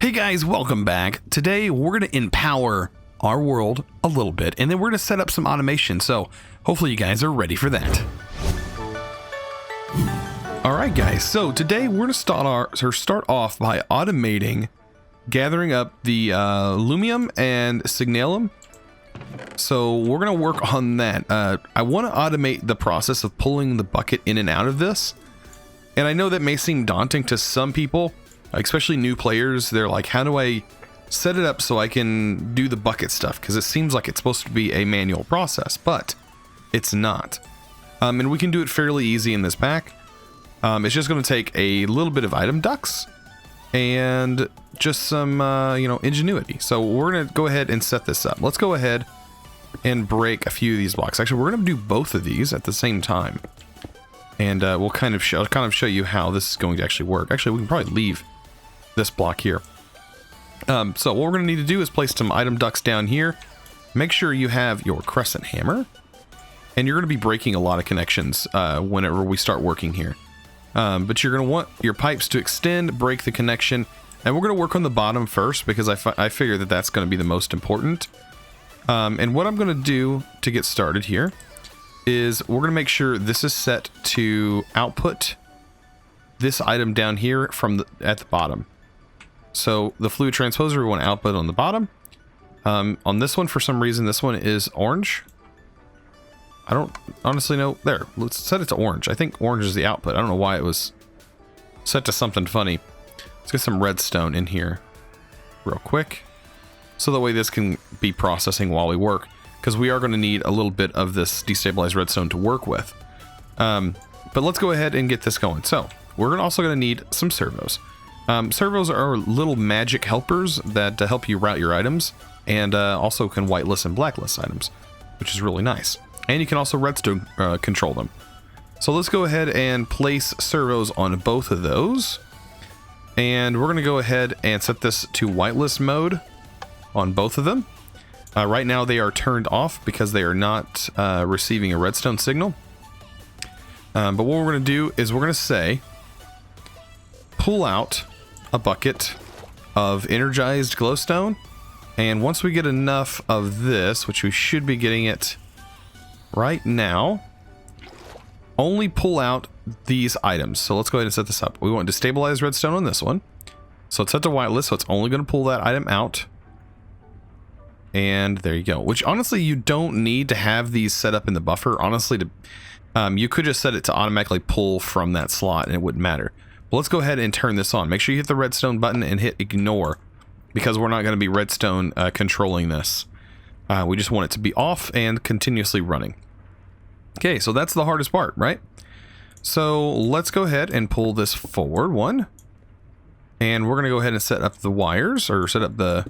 Hey guys, welcome back. Today we're going to empower our world a little bit, and then we're going to set up some automation, so hopefully you guys are ready for that. Alright guys, so today we're going to start off by automating gathering up the lumium and signalum. So we're going to work on that. I want to automate the process of pulling the bucket in and out of this, and I know that may seem daunting to some people, especially new players. They're like, how do I set it up so I can do the bucket stuff? Because it seems like it's supposed to be a manual process, but it's not. And we can do it fairly easy in this pack. It's just going to take a little bit of item ducts and just some, ingenuity. So we're going to go ahead and set this up. Let's go ahead and break a few of these blocks. Actually, we're going to do both of these at the same time. And we'll kind of show you how this is going to actually work. Actually, we can probably leave this block here. So what we're going to need to do is place some item ducts down here. Make sure you have your crescent hammer, and you're going to be breaking a lot of connections whenever we start working here. But you're going to want your pipes to extend, break the connection, and we're going to work on the bottom first because I figure that that's going to be the most important. And what I'm going to do to get started here is we're going to make sure this is set to output this item down here from at the bottom. So the fluid transposer we want to output on the bottom. On this one, for some reason, this one is orange. I don't honestly know. There, let's set it to orange. I think orange is the output. I don't know why it was set to something funny. Let's get some redstone in here real quick, so that way this can be processing while we work, because we are going to need a little bit of this destabilized redstone to work with. But let's go ahead and get this going. So we're also going to need some servos. Servos are little magic helpers that help you route your items, and also can whitelist and blacklist items, which is really nice. And you can also redstone control them. So let's go ahead and place servos on both of those. And we're going to go ahead and set this to whitelist mode on both of them. Right now they are turned off because they are not receiving a redstone signal. But what we're going to do is we're going to say, pull out a bucket of energized glowstone, and once we get enough of this, which we should be getting it right now, only pull out these items. So let's go ahead and set this up. We want to destabilize redstone on this one, so it's set to whitelist, so it's only going to pull that item out. And there you go. Which honestly, you don't need to have these set up in the buffer. Honestly, you could just set it to automatically pull from that slot and it wouldn't matter. But let's go ahead and turn this on. Make sure you hit the redstone button and hit ignore, because we're not going to be redstone controlling this. We just want it to be off and continuously running. Okay, so that's the hardest part, right? So let's go ahead and pull this forward one. And we're going to go ahead and set up the wires, or set up the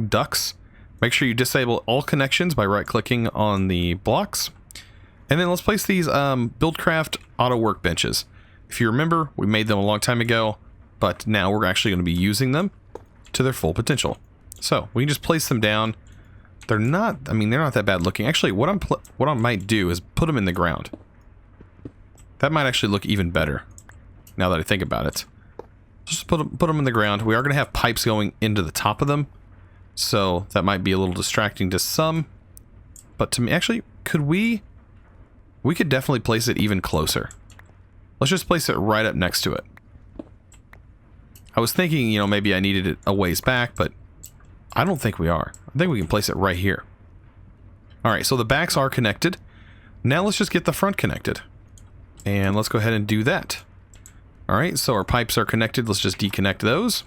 ducts. Make sure you disable all connections by right-clicking on the blocks. And then let's place these Buildcraft auto workbenches. If you remember, we made them a long time ago, but now we're actually going to be using them to their full potential. So we can just place them down. They're not that bad looking. Actually, what I might do is put them in the ground. That might actually look even better, now that I think about it. Just put them in the ground. We are going to have pipes going into the top of them, so that might be a little distracting to some. But to me, actually, we could definitely place it even closer. Let's just place it right up next to it. I was thinking, maybe I needed it a ways back, but I don't think we are. I think we can place it right here. Alright, so the backs are connected. Now let's just get the front connected. And let's go ahead and do that. Alright, so our pipes are connected. Let's just deconnect those.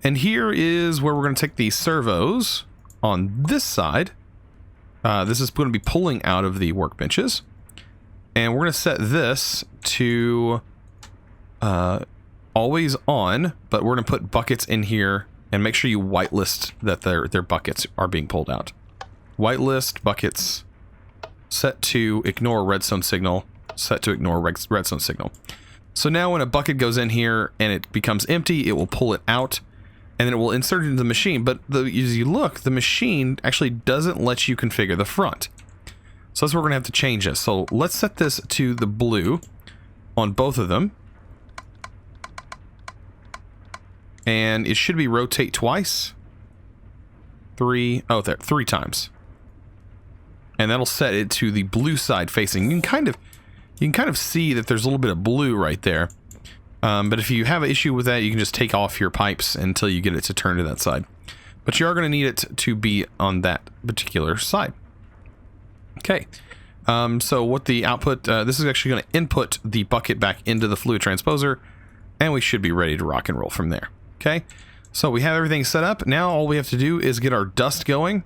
And here is where we're going to take these servos on this side. This is going to be pulling out of the workbenches. And we're going to set this to always on, but we're going to put buckets in here and make sure you whitelist that their buckets are being pulled out. Whitelist buckets, set to ignore redstone signal, set to ignore redstone signal. So now when a bucket goes in here and it becomes empty, it will pull it out, and then it will insert it into the machine. But as you look, the machine actually doesn't let you configure the front. So that's where we're going to have to change this. So let's set this to the blue on both of them. and it should be rotate twice. Three times. And that'll set it to the blue side facing. You can kind of see that there's a little bit of blue right there. But if you have an issue with that, you can just take off your pipes until you get it to turn to that side. But you are going to need it to be on that particular side. Okay. So what the output, this is actually going to input the bucket back into the fluid transposer, and we should be ready to rock and roll from there. Okay. So we have everything set up. Now all we have to do is get our dust going.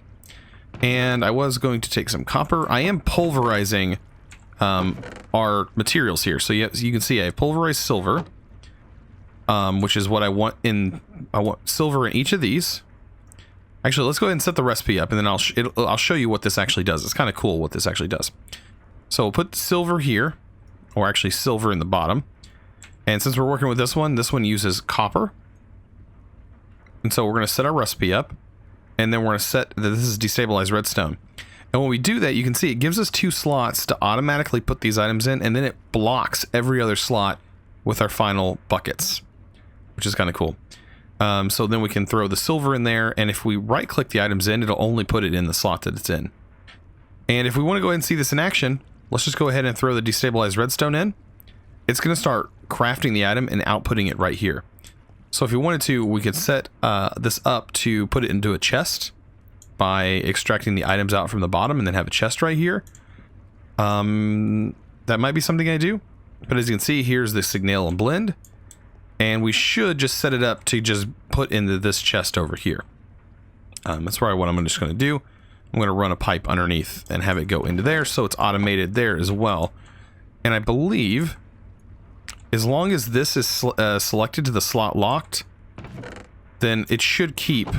And I was going to take some copper. I am pulverizing our materials here. So you can see I have pulverized silver, which is what I want in. I want silver in each of these. Actually, let's go ahead and set the recipe up, and then I'll show you what this actually does. It's kind of cool what this actually does. So we'll put silver here, or actually silver in the bottom. And since we're working with this one uses copper. And so we're going to set our recipe up, and then we're going to set that this is Destabilise Redstone. And when we do that, you can see it gives us 2 slots to automatically put these items in, and then it blocks every other slot with our final buckets, which is kind of cool. So then we can throw the silver in there, and if we right-click the items in, it'll only put it in the slot that it's in. And if we want to go ahead and see this in action, let's just go ahead and throw the Destabilize Redstone in. It's going to start crafting the item and outputting it right here. So if we wanted to, we could set this up to put it into a chest by extracting the items out from the bottom and then have a chest right here. That might be something I do. But as you can see, here's the signal and blend. And we should just set it up to just put into this chest over here. That's probably what I'm just going to do. I'm going to run a pipe underneath and have it go into there, so it's automated there as well. And I believe, as long as this is selected to the slot locked, then it should keep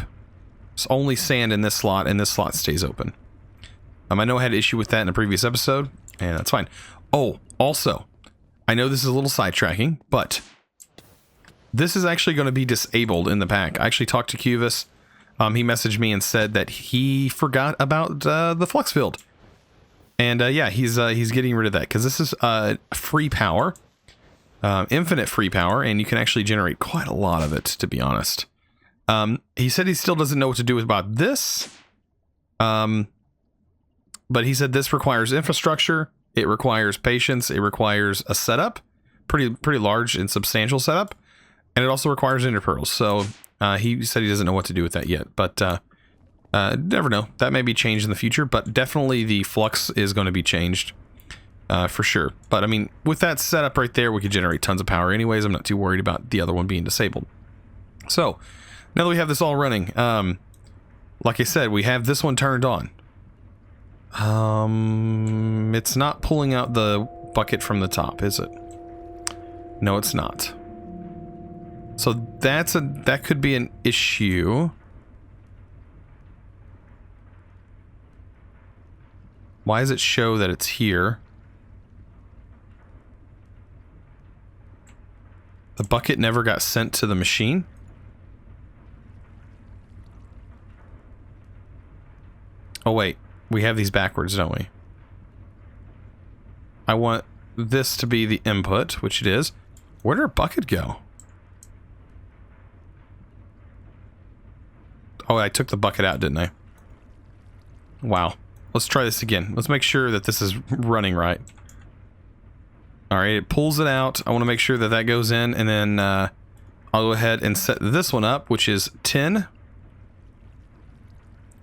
only sand in this slot, and this slot stays open. I know I had an issue with that in a previous episode, and that's fine. Oh, also, I know this is a little sidetracking, but this is actually going to be disabled in the pack. I actually talked to Cubus. He messaged me and said that he forgot about the Flux Field. And yeah, he's getting rid of that because this is free power, infinite free power, and you can actually generate quite a lot of it, to be honest. He said he still doesn't know what to do about this, but he said this requires infrastructure, it requires patience, it requires a setup, pretty large and substantial setup. And it also requires ender pearls, so he said he doesn't know what to do with that yet. But never know. That may be changed in the future, but definitely the flux is going to be changed for sure. But I mean, with that setup right there, we could generate tons of power anyways. I'm not too worried about the other one being disabled. So, now that we have this all running, like I said, we have this one turned on. It's not pulling out the bucket from the top, is it? No, it's not. So that could be an issue. Why does it show that it's here? The bucket never got sent to the machine? Oh wait, we have these backwards, don't we? I want this to be the input, which it is. Where did our bucket go? Oh, I took the bucket out, didn't I? Wow. Let's try this again. Let's make sure that this is running right. Alright, it pulls it out. I want to make sure that that goes in, and then I'll go ahead and set this one up, which is tin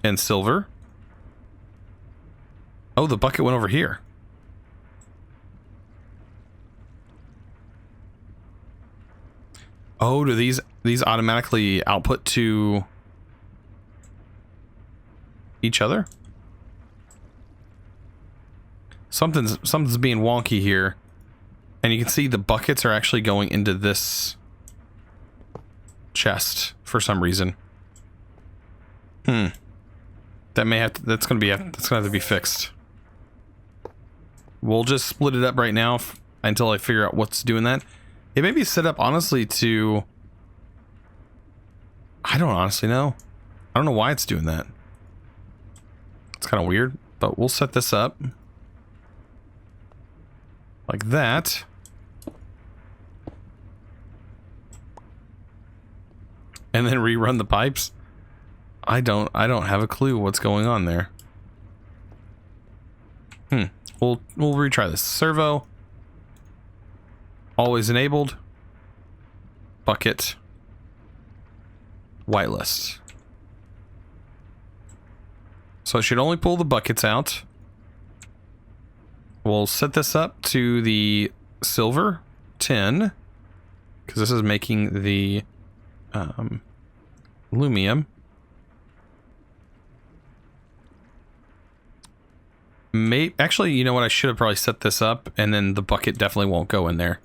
and silver. Oh, the bucket went over here. Oh, do these automatically output to each other? Something's being wonky here. And you can see the buckets are actually going into this chest for some reason. That may have to, that's gonna have to be fixed. We'll just split it up right now until I figure out what's doing that. It may be set up honestly to, I don't honestly know. I don't know why it's doing that. It's kind of weird, but we'll set this up like that. and then rerun the pipes? I don't have a clue what's going on there. We'll retry this. Servo. Always enabled. Bucket. Whitelist. So it should only pull the buckets out. We'll set this up to the silver 10, because this is making the lumium. Actually, you know what? I should have probably set this up, and then the bucket definitely won't go in there.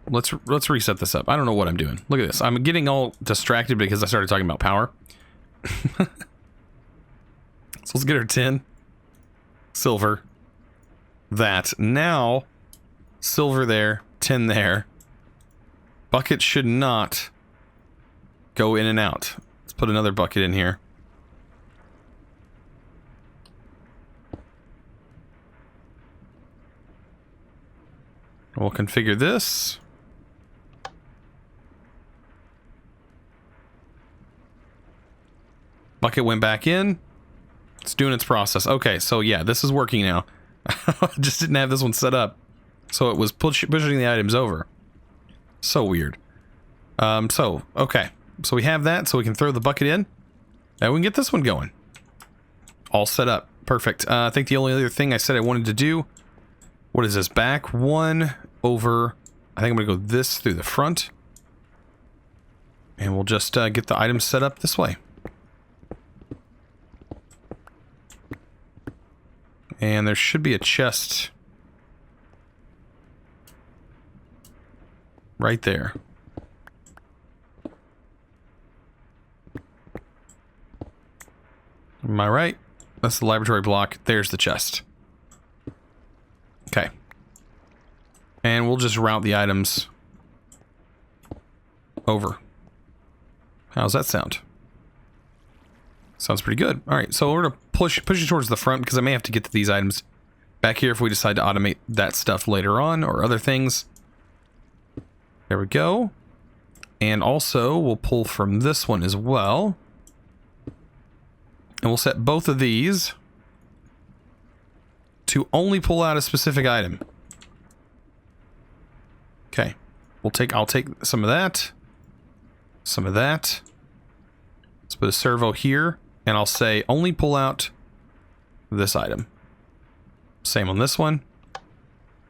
Let's reset this up. I don't know what I'm doing. Look at this. I'm getting all distracted because I started talking about power. So let's get our 10. Silver. That. Now, silver there, 10 there. Bucket should not go in and out. Let's put another bucket in here. We'll configure this. Bucket went back in. It's doing its process. Okay, so yeah, this is working now. Just didn't have this one set up. So it was pushing the items over. So weird. Okay. So we have that, so we can throw the bucket in. And we can get this one going. All set up. Perfect. I think the only other thing I said I wanted to do... What is this? Back one over... I think I'm going to go this through the front. And we'll just get the items set up this way. And there should be a chest right there. Am I right? That's the laboratory block. There's the chest. Okay. And we'll just route the items over. How's that sound? Sounds pretty good. All right, so we're going to push it towards the front because I may have to get to these items back here if we decide to automate that stuff later on or other things. There we go. And also, we'll pull from this one as well. And we'll set both of these to only pull out a specific item. Okay. I'll take some of that. Some of that. Let's put a servo here. And I'll say only pull out this item. Same on this one.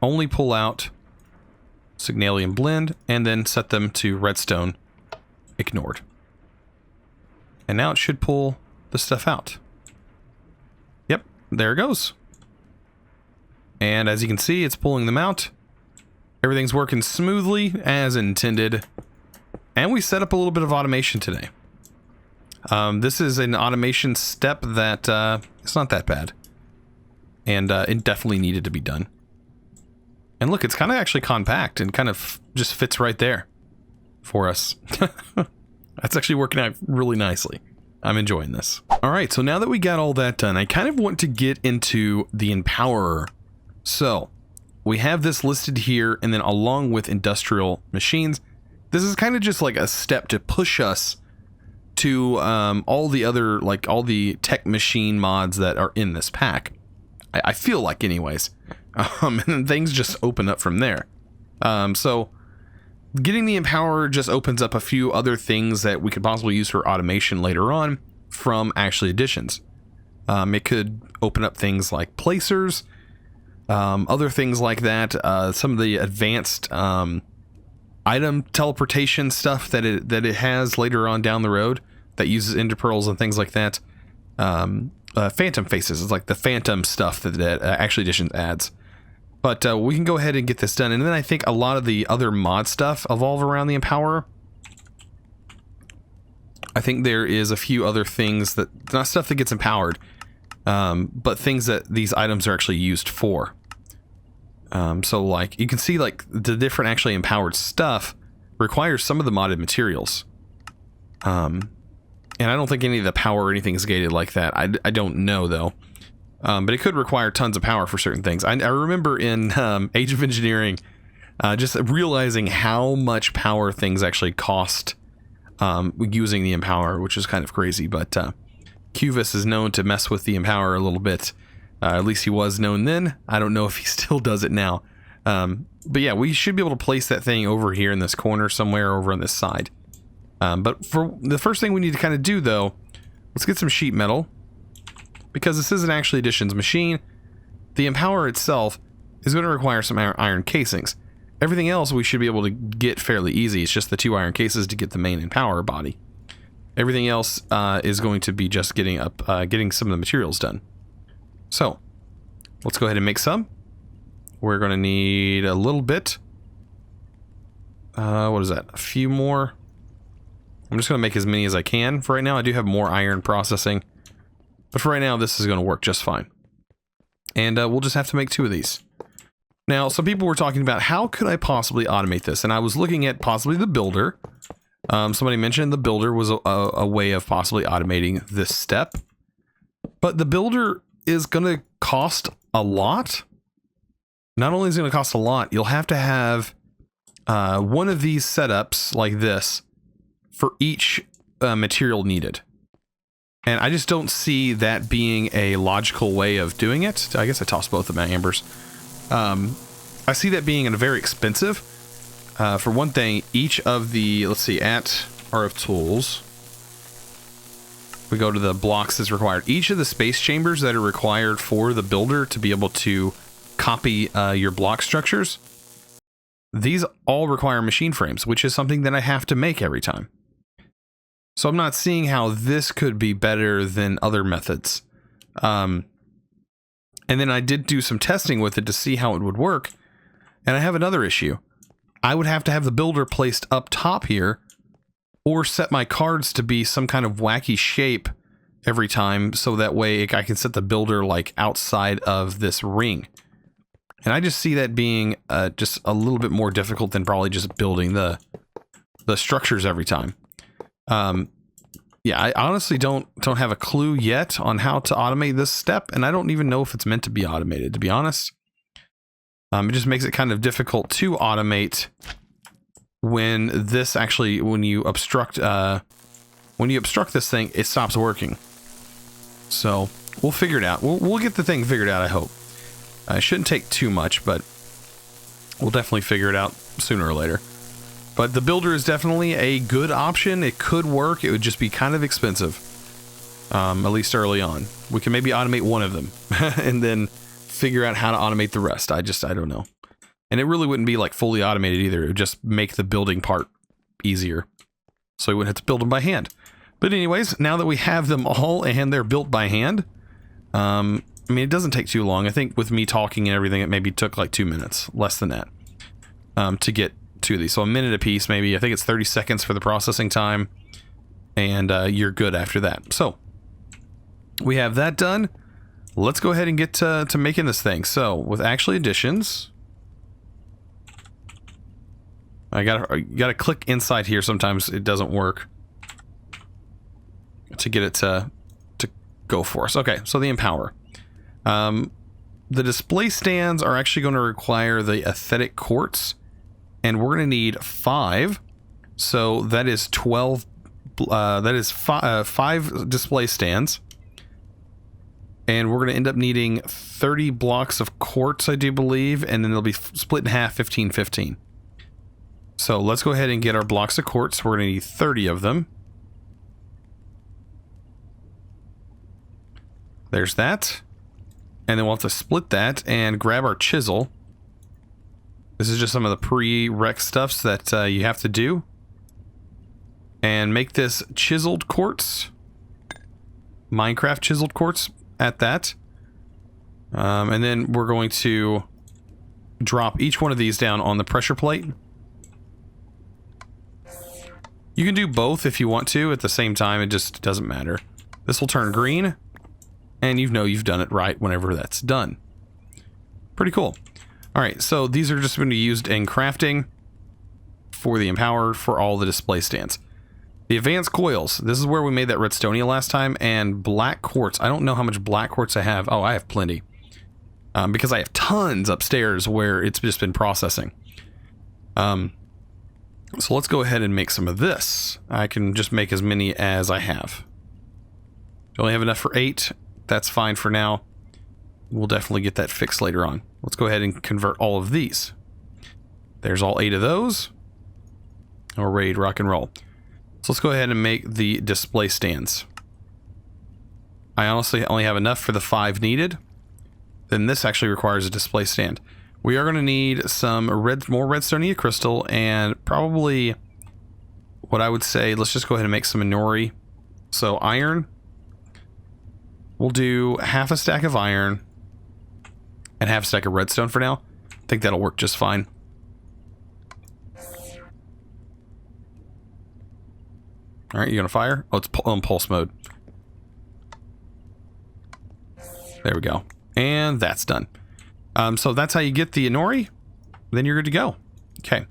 Only pull out Signalium Blend, and then set them to redstone ignored. And now it should pull the stuff out. Yep, there it goes. And as you can see, it's pulling them out. Everything's working smoothly as intended. And we set up a little bit of automation today. This is an automation step that it's not that bad. And it definitely needed to be done. And look, it's kind of actually compact and kind of just fits right there for us. That's actually working out really nicely. I'm enjoying this. All right, so now that we got all that done, I kind of want to get into the Empowerer. So we have this listed here, and then along with industrial machines, this is kind of just like a step to push us to all the other, like all the tech machine mods that are in this pack. I feel like anyways. And then things just open up from there. So getting the Empowerer just opens up a few other things that we could possibly use for automation later on from actually additions. It could open up things like placers, other things like that. Some of the advanced item teleportation stuff that it has later on down the road that uses ender pearls and things like that. Phantom faces is like the phantom stuff that actually addition adds. But we can go ahead and get this done. And then I think a lot of the other mod stuff evolve around the Empowerer. I think there is a few other things that, not stuff that gets empowered, but things that these items are actually used for. So like, you can see like the different actually empowered stuff requires some of the modded materials. And I don't think any of the power or anything is gated like that. I don't know though. But it could require tons of power for certain things. I remember in Age of Engineering, just realizing how much power things actually cost using the Empower, which is kind of crazy. But Cuvus is known to mess with the Empower a little bit. At least he was known then. I don't know if he still does it now. But yeah, we should be able to place that thing over here in this corner somewhere over on this side. But for the first thing we need to kind of do, though, let's get some sheet metal. Because this isn't actually Addition's machine. The Empower itself is going to require some iron casings. Everything else we should be able to get fairly easy. It's just the 2 iron cases to get the main Empower body. Everything else is going to be just getting some of the materials done. So, let's go ahead and make some. We're going to need a little bit. What is that? A few more. I'm just going to make as many as I can. For right now, I do have more iron processing. But for right now, this is going to work just fine. And we'll just have to make 2 of these. Now, some people were talking about how could I possibly automate this? And I was looking at possibly the builder. Somebody mentioned the builder was a way of possibly automating this step. But the builder is going to cost a lot. Not only is it going to cost a lot, you'll have to have one of these setups like this for each material needed. And I just don't see that being a logical way of doing it. I guess I tossed both of my ambers. I see that being very expensive. For one thing, each of the, let's see, at RF Tools, we go to the blocks that's required. Each of the space chambers that are required for the builder to be able to copy your block structures, these all require machine frames, which is something that I have to make every time. So I'm not seeing how this could be better than other methods. And then I did do some testing with it to see how it would work. And I have another issue. I would have to have the builder placed up top here, or set my cards to be some kind of wacky shape every time, so that way I can set the builder like outside of this ring. And I just see that being just a little bit more difficult than probably just building the structures every time. Yeah, I honestly don't have a clue yet on how to automate this step, and I don't even know if it's meant to be automated, to be honest. It just makes it kind of difficult to automate when this actually, when you obstruct this thing, it stops working. So we'll figure it out. We'll get the thing figured out, I hope. It shouldn't take too much, but we'll definitely figure it out sooner or later. But the builder is definitely a good option. It could work. It would just be kind of expensive, at least early on. We can maybe automate one of them and then figure out how to automate the rest. I don't know. And it really wouldn't be like fully automated either. It would just make the building part easier, so we wouldn't have to build them by hand. But anyways, now that we have them all and they're built by hand, I mean, it doesn't take too long. I think with me talking and everything, it maybe took like 2 minutes, less than that, to get to these. So a minute a piece, maybe. I think it's 30 seconds for the processing time, and you're good after that. So we have that done. Let's go ahead and get to making this thing. So with actually additions, I gotta click inside here. Sometimes it doesn't work to get it to go for us. Okay, so the Empower. The display stands are actually going to require the aesthetic quartz, and we're going to need 5. So that is 12. That is 5 display stands. And we're going to end up needing 30 blocks of quartz, I do believe, and then they'll be split in half, 15-15. So let's go ahead and get our blocks of quartz. We're going to need 30 of them. There's that. And then we'll have to split that and grab our chisel. This is just some of the pre-rec stuffs that you have to do. And make this chiseled quartz. Minecraft chiseled quartz at that. And then we're going to drop each one of these down on the pressure plate. You can do both if you want to at the same time. It just doesn't matter. This will turn green. And you know you've done it right whenever that's done. Pretty cool. Alright, so these are just going to be used in crafting for the Empower for all the display stands. The advanced coils. This is where we made that redstonia last time. And black quartz. I don't know how much black quartz I have. Oh, I have plenty. Because I have tons upstairs where it's just been processing. So let's go ahead and make some of this. I can just make as many as I have. I only have enough for 8. That's fine for now. We'll definitely get that fixed later on. Let's go ahead and convert all of these. There's all 8 of those. And we're ready to rock and roll. So let's go ahead and make the display stands. I honestly only have enough for the 5 needed. Then this actually requires a display stand. We are going to need some more redstone crystal, and probably what I would say, let's just go ahead and make some Inori. So iron. We'll do half a stack of iron and half a stack of redstone for now. I think that'll work just fine. All right, you gonna fire? Oh, it's on pulse mode. There we go. And that's done. So that's how you get the Inori. Then you're good to go. Okay.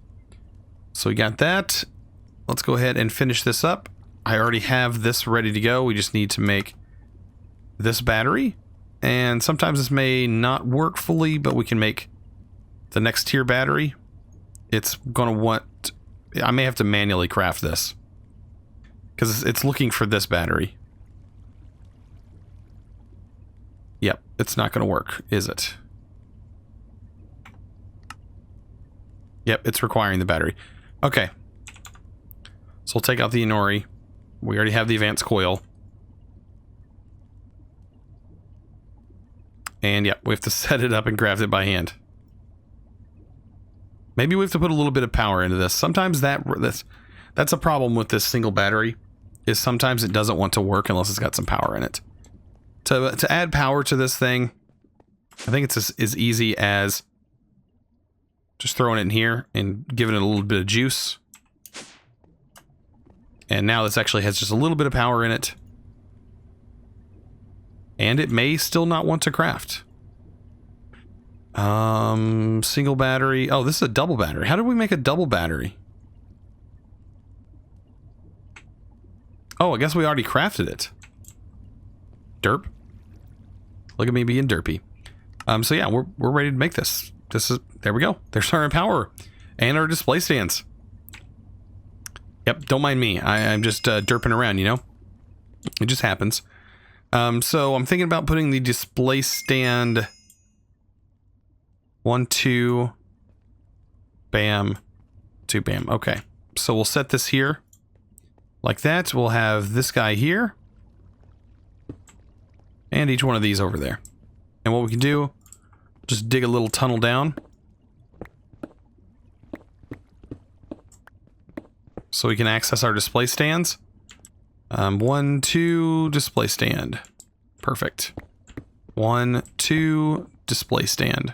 So we got that. Let's go ahead and finish this up. I already have this ready to go. We just need to make this battery. And sometimes this may not work fully, but we can make the next tier battery. It's going to want... I may have to manually craft this, because it's looking for this battery. Yep, it's not going to work, is it? Yep, it's requiring the battery. Okay. So we'll take out the Inori. We already have the advanced coil. And yep, we have to set it up and craft it by hand. Maybe we have to put a little bit of power into this. Sometimes that's a problem with this single battery, is sometimes it doesn't want to work unless it's got some power in it. To add power to this thing, I think it's as easy as just throwing it in here and giving it a little bit of juice. And now this actually has just a little bit of power in it. And it may still not want to craft. Single battery. Oh, this is a double battery. How did we make a double battery? Oh, I guess we already crafted it. Derp. Look at me being derpy. So yeah, we're ready to make this. There we go. There's our power and our display stands. Yep, don't mind me. I'm just derping around, you know? It just happens. So I'm thinking about putting the display stand 1, 2, bam, 2, bam. Okay, so we'll set this here like that. We'll have this guy here and each one of these over there. And what we can do, just dig a little tunnel down so we can access our display stands. 1, 2, display stand. Perfect. 1, 2, display stand.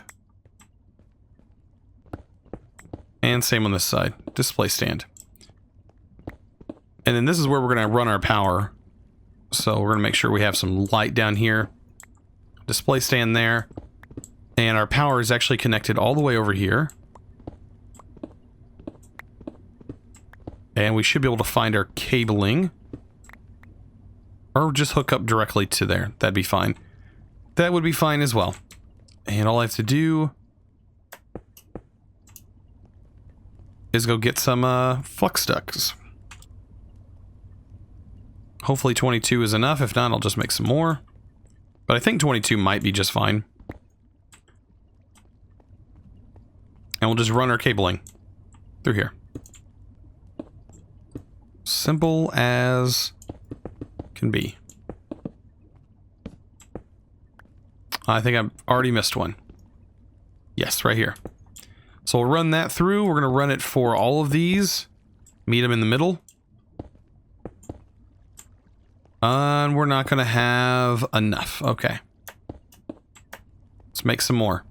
And same on this side. Display stand. And then this is where we're going to run our power. So we're going to make sure we have some light down here. Display stand there. And our power is actually connected all the way over here. And we should be able to find our cabling. Or just hook up directly to there. That'd be fine. That would be fine as well. And all I have to do is go get some flux ducts. Hopefully 22 is enough. If not, I'll just make some more. But I think 22 might be just fine. And we'll just run our cabling through here. Simple as can be. I think I've already missed one. Yes, right here. So we'll run that through. We're going to run it for all of these. Meet them in the middle. And we're not going to have enough. Okay. Let's make some more.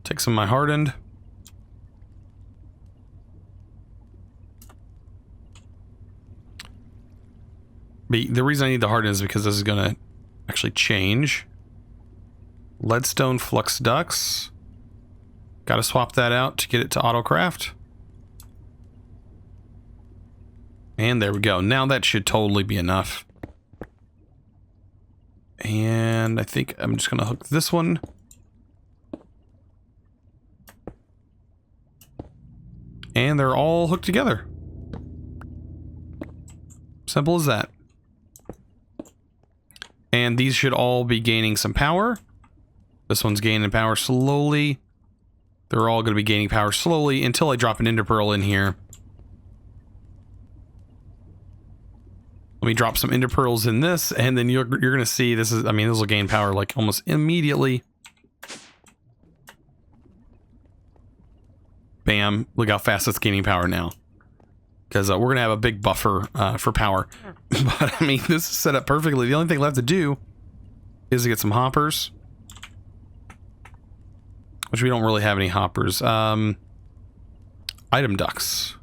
Take some of my hardened. The reason I need the hardened is because this is going to actually change. Leadstone flux ducts. Got to swap that out to get it to auto craft. And there we go. Now that should totally be enough. And I think I'm just going to hook this one And they're all hooked together. Simple as that. And these should all be gaining some power. This one's gaining power slowly. They're all going to be gaining power slowly until I drop an ender pearl in here. Let me drop some ender pearls in this, and then you're going to see this is, I mean, this will gain power like almost immediately. Bam. Look how fast it's gaining power now. Because we're going to have a big buffer for power. But, I mean, this is set up perfectly. The only thing left to do is to get some hoppers. Which we don't really have any hoppers. Item ducts.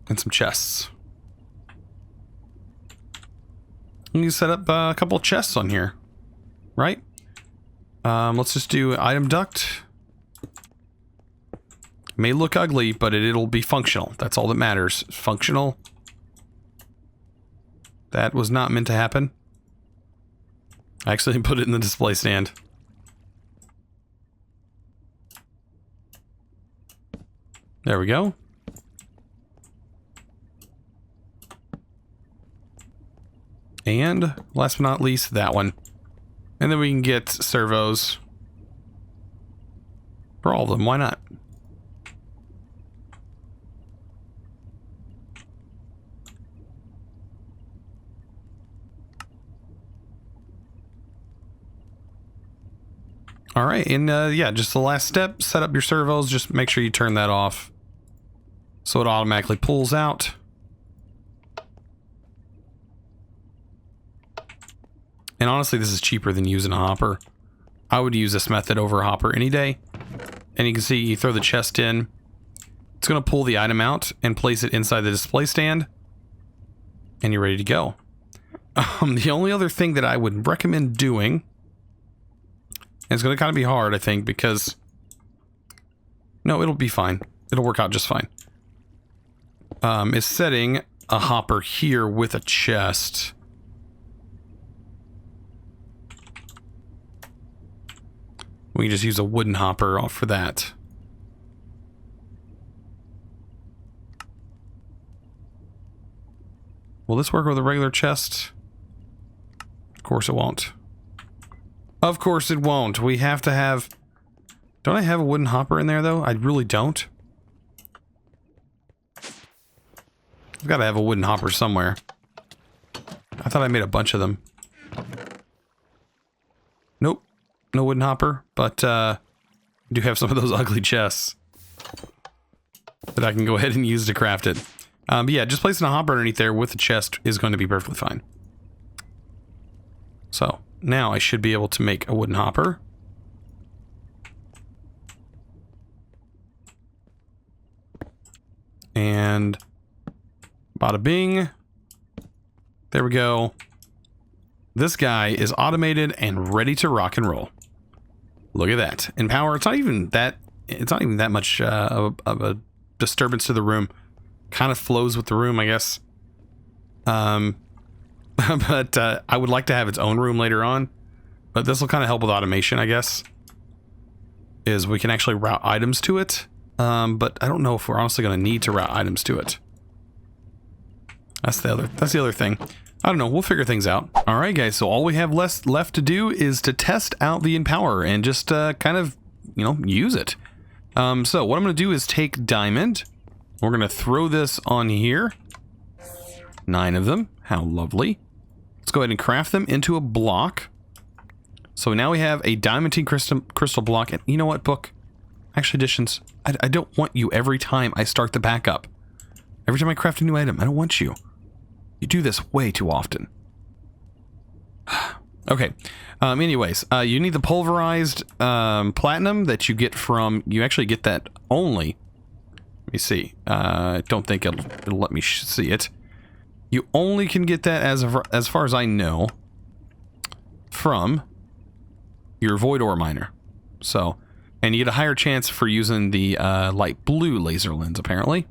And some chests. You can set up a couple of chests on here. Right? Let's just do item duct. May look ugly, but it'll be functional. That's all that matters. Functional. That was not meant to happen. I actually put it in the display stand. There we go. And last but not least, that one. And then we can get servos. For all of them, why not? All right, and yeah, just the last step, set up your servos, just make sure you turn that off so it automatically pulls out. And honestly, this is cheaper than using a hopper. I would use this method over a hopper any day. And you can see you throw the chest in. It's going to pull the item out and place it inside the display stand. And you're ready to go. The only other thing that I would recommend doing, and it's going to kind of be hard, I think, because... No, it'll be fine. It'll work out just fine. Is setting a hopper here with a chest. We can just use a wooden hopper for that. Will this work with a regular chest? Of course it won't. Of course it won't. We have to have... Don't I have a wooden hopper in there, though? I really don't. I've got to have a wooden hopper somewhere. I thought I made a bunch of them. Nope. No wooden hopper, but I do have some of those ugly chests that I can go ahead and use to craft it. But yeah, just placing a hopper underneath there with the chest is going to be perfectly fine. So, now I should be able to make a wooden hopper. And bada bing. There we go. This guy is automated and ready to rock and roll. Look at that. In power, it's not even that much of a disturbance to the room. Kind of flows with the room, I guess. But I would like to have its own room later on. But this will kind of help with automation, I guess. Is we can actually route items to it. But I don't know if we're honestly going to need to route items to it. That's the other thing. I don't know. We'll figure things out. All right, guys. So all we have left to do is to test out the Empower and just kind of, you know, use it. So what I'm going to do is take diamond. We're going to throw this on here. 9 of them. How lovely. Let's go ahead and craft them into a block. So now we have a diamantine crystal block. And you know what, book? Actually, additions. I don't want you every time I start the backup. Every time I craft a new item, I don't want you. You do this way too often. Okay. Anyways, you need the pulverized platinum that you get from... You actually get that only... Let me see. I don't think it'll let me see it. You only can get that, as far as I know, from your void ore miner. So, and you get a higher chance for using the light blue laser lens, apparently.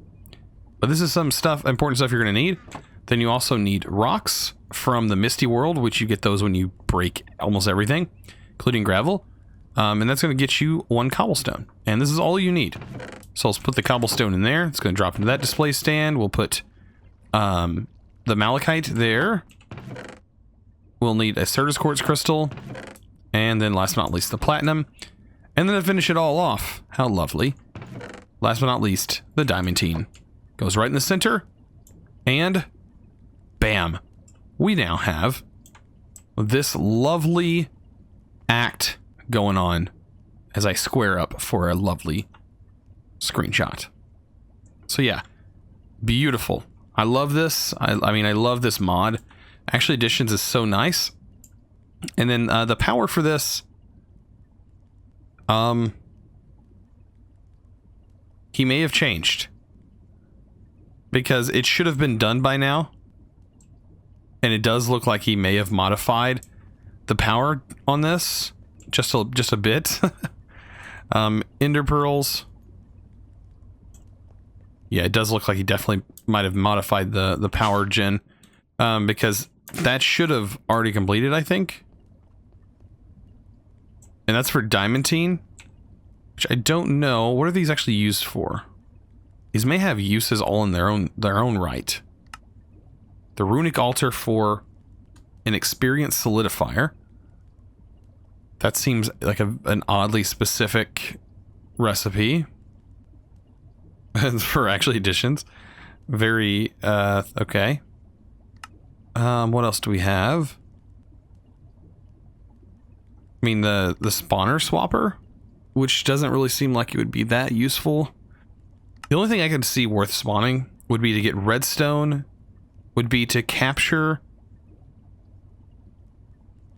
But this is some stuff, important stuff you're going to need. Then you also need rocks from the Misty World, which you get those when you break almost everything, including gravel. And that's going to get you 1 cobblestone. And this is all you need. So let's put the cobblestone in there. It's going to drop into that display stand. We'll put the malachite there. We'll need a Certus quartz crystal. And then last but not least, the platinum. And then to finish it all off, how lovely. Last but not least, the diamantine. Goes right in the center. And bam. We now have this lovely act going on as I square up for a lovely screenshot. So yeah, beautiful. I love this. I mean, I love this mod. Actually, Additions is so nice. And then the power for this, he may have changed because it should have been done by now. And it does look like he may have modified the power on this just a bit. Ender pearls. Yeah, it does look like he definitely might have modified the power gen, because that should have already completed, I think. And that's for diamantine, which I don't know. What are these actually used for? These may have uses all in their own right. The runic altar for an experienced solidifier. That seems like an oddly specific recipe. For actually Additions. Very, okay. What else do we have? I mean, the spawner swapper, which doesn't really seem like it would be that useful. The only thing I could see worth spawning would be to get redstone, would be to capture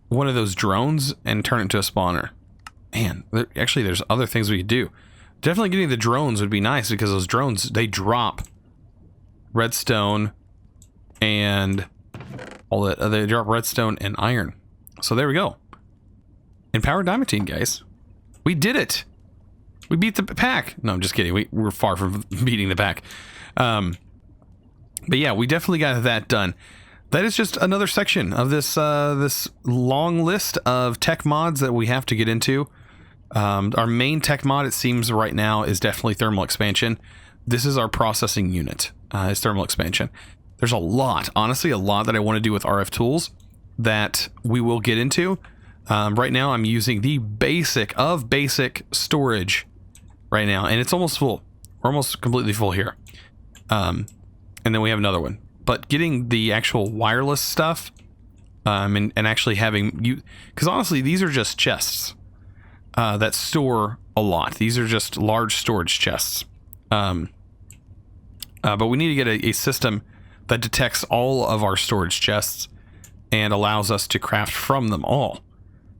one of those drones and turn it into a spawner. Man, actually there's other things we could do. Definitely getting the drones would be nice because those drones, they drop redstone and all that. They drop redstone and iron. So there we go. Empowered diamantine, guys. We did it. We beat the pack. No, I'm just kidding. We're far from beating the pack. But yeah, we definitely got that done. That is just another section of this this long list of tech mods that we have to get into. Our main tech mod, it seems right now, is definitely thermal expansion. This is our processing unit, is thermal expansion. There's a lot, honestly, a lot that I want to do with RF tools that we will get into. Right now, I'm using the basic of basic storage right now, and it's almost full. We're almost completely full here. And then we have another one. But getting the actual wireless stuff, and actually having you, because honestly, these are just chests that store a lot. These are just large storage chests. But we need to get a system that detects all of our storage chests and allows us to craft from them all,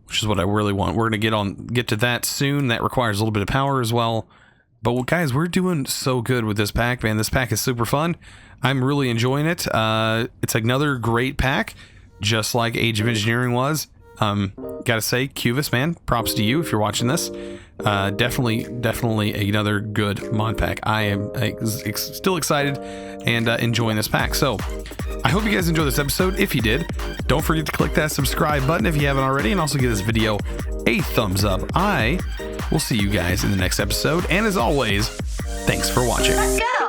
which is what I really want. We're going to get to that soon. That requires a little bit of power as well. But guys, we're doing so good with this pack, man. This pack is super fun. I'm really enjoying it. It's another great pack, just like Age of Engineering was. Gotta say, Cubis, man, props to you if you're watching this. Definitely another good mod pack. I am still excited and enjoying this pack. So I hope you guys enjoyed this episode. If you did, don't forget to click that subscribe button if you haven't already, and also give this video a thumbs up. I will see you guys in the next episode, and as always, thanks for watching. Let's go!